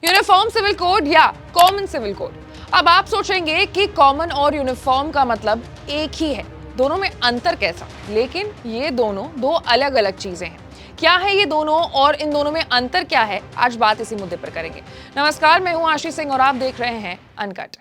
Uniform civil code या common civil code. अब आप सोचेंगे कि कॉमन और यूनिफॉर्म का मतलब एक ही है, दोनों में अंतर कैसा? लेकिन ये दोनों दो अलग अलग चीजें हैं। क्या है ये दोनों और इन दोनों में अंतर क्या है, आज बात इसी मुद्दे पर करेंगे। नमस्कार, मैं हूं आशीष सिंह और आप देख रहे हैं अनकट।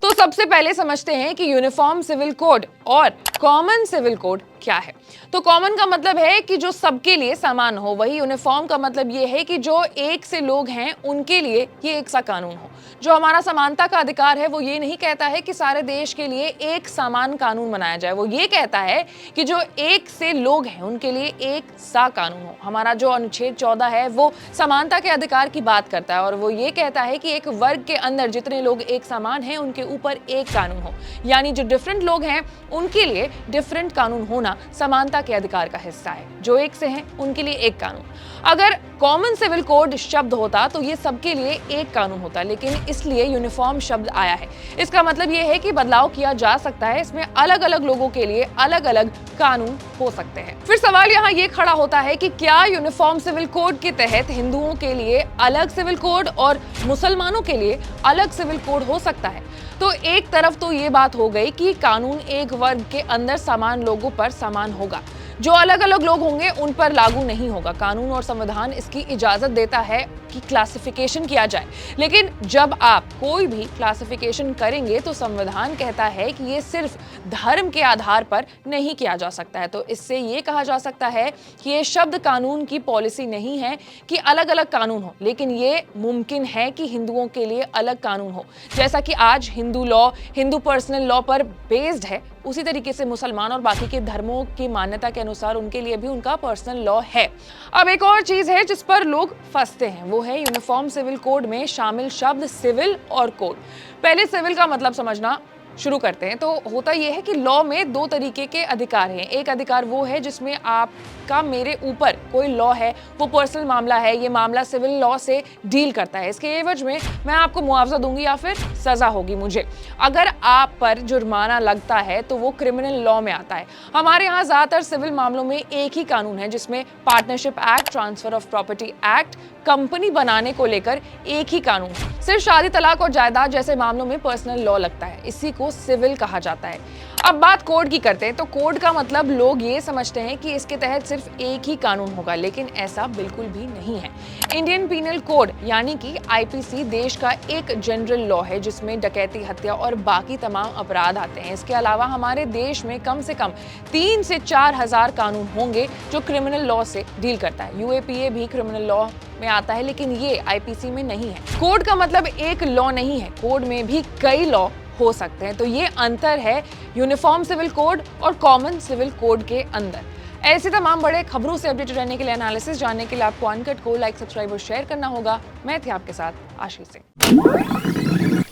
तो सबसे पहले समझते हैं कि यूनिफॉर्म सिविल कोड और कॉमन सिविल कोड क्या है। तो कॉमन का मतलब है कि जो सबके लिए समान हो, वही यूनिफॉर्म का मतलब ये है कि जो एक से लोग हैं उनके लिए ये एक सा कानून हो। जो हमारा समानता का अधिकार है वो ये नहीं कहता है कि सारे देश के लिए एक समान कानून बनाया जाए, वो ये कहता है कि जो एक से लोग हैं उनके लिए एक सा कानून हो। हमारा जो अनुच्छेद 14 है वो समानता के अधिकार की बात करता है और वो ये कहता है कि एक वर्ग के अंदर जितने लोग एक समान हैं उनके ऊपर एक कानून हो, यानी जो डिफरेंट लोग हैं उनके लिए डिफरेंट कानून होना समानता के अधिकार का हिस्सा है। जो एक से हैं उनके लिए एक कानून। अगर कॉमन सिविल कोड शब्द होता तो ये सबके लिए एक कानून होता, लेकिन इसलिए यूनिफॉर्म शब्द आया है। इसका मतलब ये है कि बदलाव किया जा सकता है, इसमें अलग अलग लोगों के लिए अलग अलग कानून हो सकते हैं। फिर सवाल यहाँ ये खड़ा होता है कि क्या यूनिफॉर्म सिविल कोड के तहत हिंदुओं के लिए अलग सिविल कोड और मुसलमानों के लिए अलग सिविल कोड हो सकता है? तो एक तरफ तो ये बात हो गई कि कानून एक वर्ग के अंदर समान लोगों पर समान होगा, जो अलग अलग लोग होंगे उन पर लागू नहीं होगा। कानून और संविधान इसकी इजाजत देता है कि क्लासिफिकेशन किया जाए, लेकिन जब आप कोई भी क्लासिफिकेशन करेंगे तो संविधान कहता है कि ये सिर्फ धर्म के आधार पर नहीं किया जा सकता है। तो इससे ये कहा जा सकता है कि ये शब्द कानून की पॉलिसी नहीं है कि अलग अलग कानून हो, लेकिन ये मुमकिन है कि हिंदुओं के लिए अलग कानून हो। जैसा कि आज Hindu law, Hindu personal law पर बेस्ड है, उसी तरीके से मुसलमान और बाकी के धर्मों की मान्यता के अनुसार उनके लिए भी उनका पर्सनल लॉ है। अब एक और चीज है जिस पर लोग फंसते हैं, वो है यूनिफॉर्म सिविल कोड में शामिल शब्द सिविल और कोड। पहले सिविल का मतलब समझना शुरू करते हैं। तो होता यह है कि लॉ में दो तरीके के अधिकार हैं। एक अधिकार वो है जिसमें आपका मेरे ऊपर कोई लॉ है, वो पर्सनल मामला है, ये मामला सिविल लॉ से डील करता है, इसके एवज में मैं आपको मुआवजा दूंगी या फिर सजा होगी मुझे। अगर आप पर जुर्माना लगता है तो वो क्रिमिनल लॉ में आता है। हमारे यहाँ ज्यादातर सिविल मामलों में एक ही कानून है, जिसमें partnership act, transfer of property act, company बनाने को लेकर एक ही कानून है। सिर्फ शादी, तलाक और जायदाद जैसे मामलों में पर्सनल लॉ लगता है, इसी को सिविल कहा जाता है। अब बात कोड की करते हैं। तो कोड का मतलब लोग ये समझते हैं कि इसके तहत सिर्फ एक ही कानून होगा, लेकिन ऐसा बिल्कुल भी नहीं है। इंडियन पीनल कोड यानी कि आईपीसी देश का एक जनरल लॉ है जिसमें डकैती, हत्या और बाकी तमाम अपराध आते हैं। इसके अलावा हमारे देश में कम से कम 3 से 4 हजार कानून होंगे जो क्रिमिनल लॉ से डील करता है। यूएपीए भी क्रिमिनल लॉ में आता है, लेकिन ये आईपीसी में नहीं है। कोड का मतलब एक लॉ नहीं है, कोड में भी कई लॉ हो सकते हैं। तो ये अंतर है यूनिफॉर्म सिविल कोड और कॉमन सिविल कोड के अंदर। ऐसे तमाम बड़े खबरों से अपडेटेड रहने के लिए, एनालिसिस जानने के लिए आपको अनकट को लाइक, सब्सक्राइब और शेयर करना होगा। मैं थी आपके साथ आशीष सिंह।